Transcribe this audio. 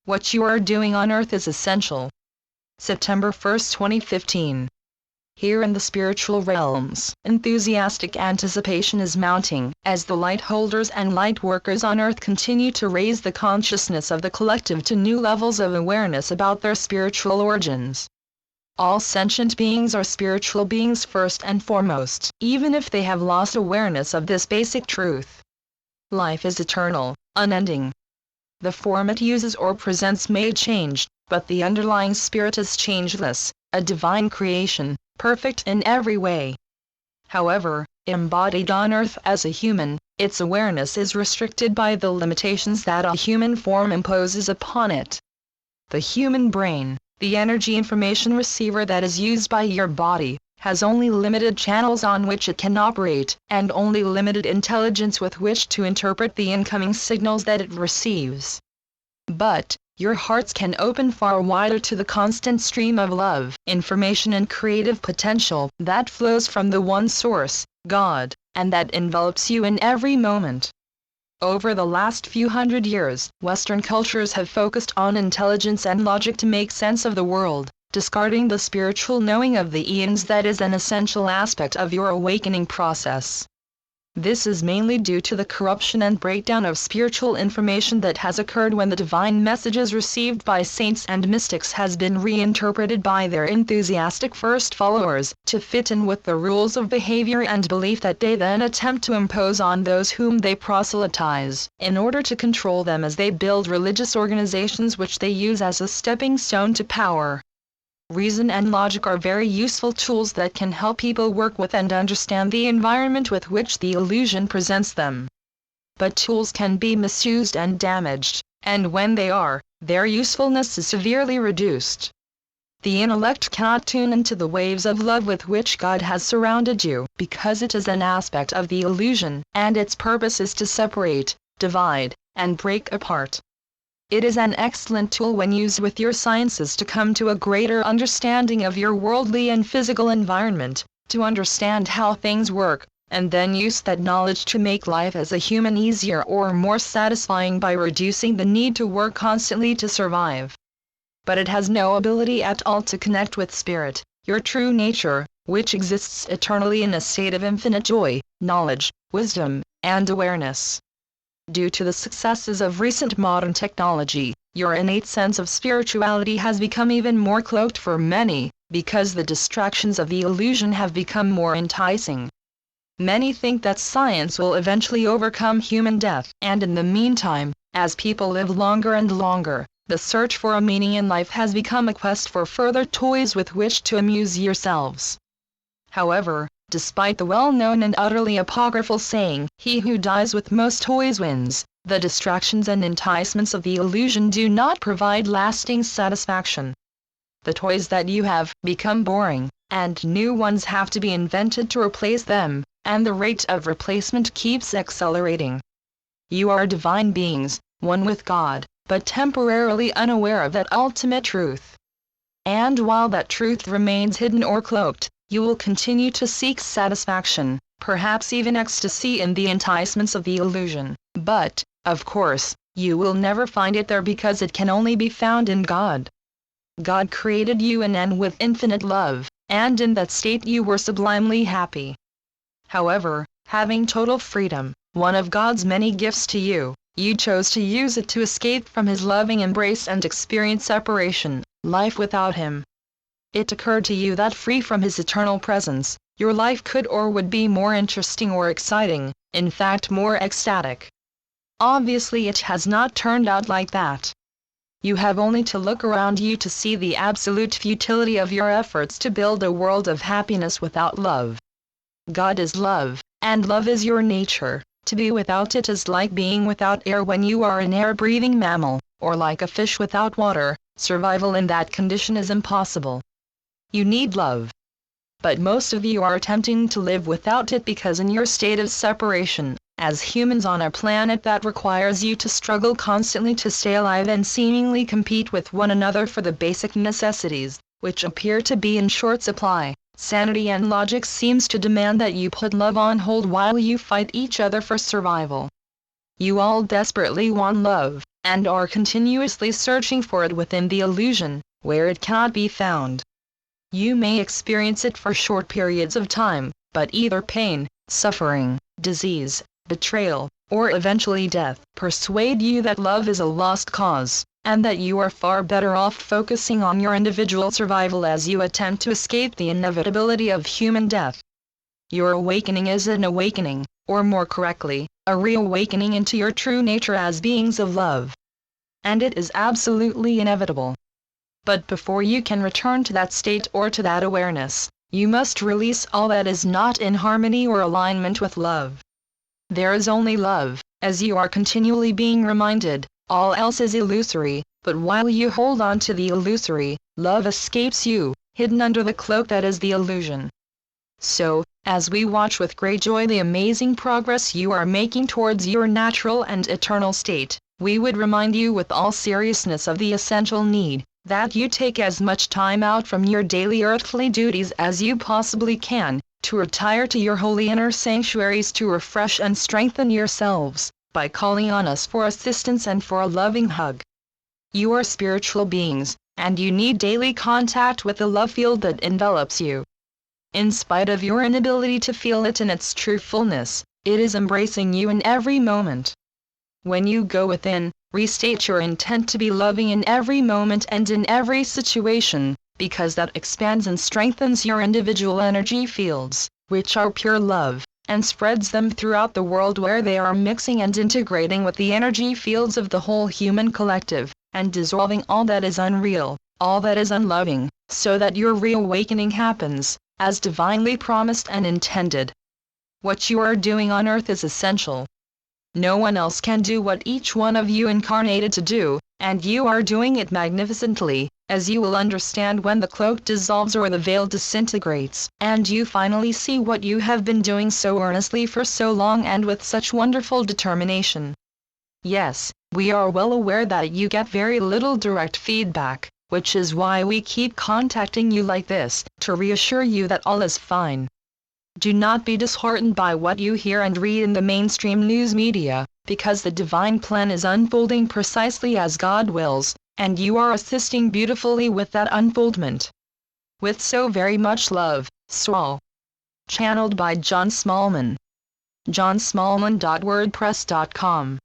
What you are doing on Earth is essential. September 1, 2015. Here in the spiritual realms, enthusiastic anticipation is mounting, as the light holders and light workers on Earth continue to raise the consciousness of the collective to new levels of awareness about their spiritual origins. All sentient beings are spiritual beings first and foremost, even if they have lost awareness of this basic truth. Life is eternal, unending. The form it uses or presents may change, but the underlying spirit is changeless, a divine creation, perfect in every way. However, embodied on Earth as a human, its awareness is restricted by the limitations that a human form imposes upon it. The human brain, the energy information receiver that is used by your body, has only limited channels on which it can operate, and only limited intelligence with which to interpret the incoming signals that it receives. But your hearts can open far wider to the constant stream of love, information and creative potential that flows from the one source, God, and that envelops you in every moment. Over the last few hundred years, Western cultures have focused on intelligence and logic to make sense of the world, discarding the spiritual knowing of the eons that is an essential aspect of your awakening process. This is mainly due to the corruption and breakdown of spiritual information that has occurred when the divine messages received by saints and mystics has been reinterpreted by their enthusiastic first followers to fit in with the rules of behavior and belief that they then attempt to impose on those whom they proselytize, in order to control them as they build religious organizations which they use as a stepping stone to power. Reason and logic are very useful tools that can help people work with and understand the environment with which the illusion presents them. But tools can be misused and damaged, and when they are, their usefulness is severely reduced. The intellect cannot tune into the waves of love with which God has surrounded you, because it is an aspect of the illusion, and its purpose is to separate, divide, and break apart. It is an excellent tool when used with your sciences to come to a greater understanding of your worldly and physical environment, to understand how things work, and then use that knowledge to make life as a human easier or more satisfying by reducing the need to work constantly to survive. But it has no ability at all to connect with spirit, your true nature, which exists eternally in a state of infinite joy, knowledge, wisdom, and awareness. Due to the successes of recent modern technology, your innate sense of spirituality has become even more cloaked for many, because the distractions of the illusion have become more enticing. Many think that science will eventually overcome human death, and in the meantime, as people live longer and longer, the search for a meaning in life has become a quest for further toys with which to amuse yourselves. However, despite the well-known and utterly apocryphal saying, "He who dies with most toys wins," the distractions and enticements of the illusion do not provide lasting satisfaction. The toys that you have become boring, and new ones have to be invented to replace them, and the rate of replacement keeps accelerating. You are divine beings, one with God, but temporarily unaware of that ultimate truth. And while that truth remains hidden or cloaked, you will continue to seek satisfaction, perhaps even ecstasy in the enticements of the illusion, but, of course, you will never find it there because it can only be found in God. God created you in and with infinite love, and in that state you were sublimely happy. However, having total freedom, one of God's many gifts to you, you chose to use it to escape from His loving embrace and experience separation, life without Him. It occurred to you that free from His eternal presence, your life could or would be more interesting or exciting, in fact more ecstatic. Obviously it has not turned out like that. You have only to look around you to see the absolute futility of your efforts to build a world of happiness without love. God is love, and love is your nature. To be without it is like being without air when you are an air-breathing mammal, or like a fish without water. Survival in that condition is impossible. You need love. But most of you are attempting to live without it because in your state of separation, as humans on a planet that requires you to struggle constantly to stay alive and seemingly compete with one another for the basic necessities, which appear to be in short supply, sanity and logic seems to demand that you put love on hold while you fight each other for survival. You all desperately want love, and are continuously searching for it within the illusion, where it cannot be found. You may experience it for short periods of time, but either pain, suffering, disease, betrayal, or eventually death persuade you that love is a lost cause, and that you are far better off focusing on your individual survival as you attempt to escape the inevitability of human death. Your awakening is an awakening, or more correctly, a reawakening into your true nature as beings of love. And it is absolutely inevitable. But before you can return to that state or to that awareness, you must release all that is not in harmony or alignment with love. There is only love, as you are continually being reminded, all else is illusory, but while you hold on to the illusory, love escapes you, hidden under the cloak that is the illusion. So, as we watch with great joy the amazing progress you are making towards your natural and eternal state, we would remind you with all seriousness of the essential need, that you take as much time out from your daily earthly duties as you possibly can, to retire to your holy inner sanctuaries to refresh and strengthen yourselves, by calling on us for assistance and for a loving hug. You are spiritual beings, and you need daily contact with the love field that envelops you. In spite of your inability to feel it in its true fullness, it is embracing you in every moment. When you go within, restate your intent to be loving in every moment and in every situation, because that expands and strengthens your individual energy fields, which are pure love, and spreads them throughout the world where they are mixing and integrating with the energy fields of the whole human collective, and dissolving all that is unreal, all that is unloving, so that your reawakening happens, as divinely promised and intended. What you are doing on earth is essential. No one else can do what each one of you incarnated to do, and you are doing it magnificently, as you will understand when the cloak dissolves or the veil disintegrates, and you finally see what you have been doing so earnestly for so long and with such wonderful determination. Yes, we are well aware that you get very little direct feedback, which is why we keep contacting you like this, to reassure you that all is fine. Do not be disheartened by what you hear and read in the mainstream news media, because the divine plan is unfolding precisely as God wills, and you are assisting beautifully with that unfoldment. With so very much love, Saul. Channeled by John Smallman. johnsmallman.wordpress.com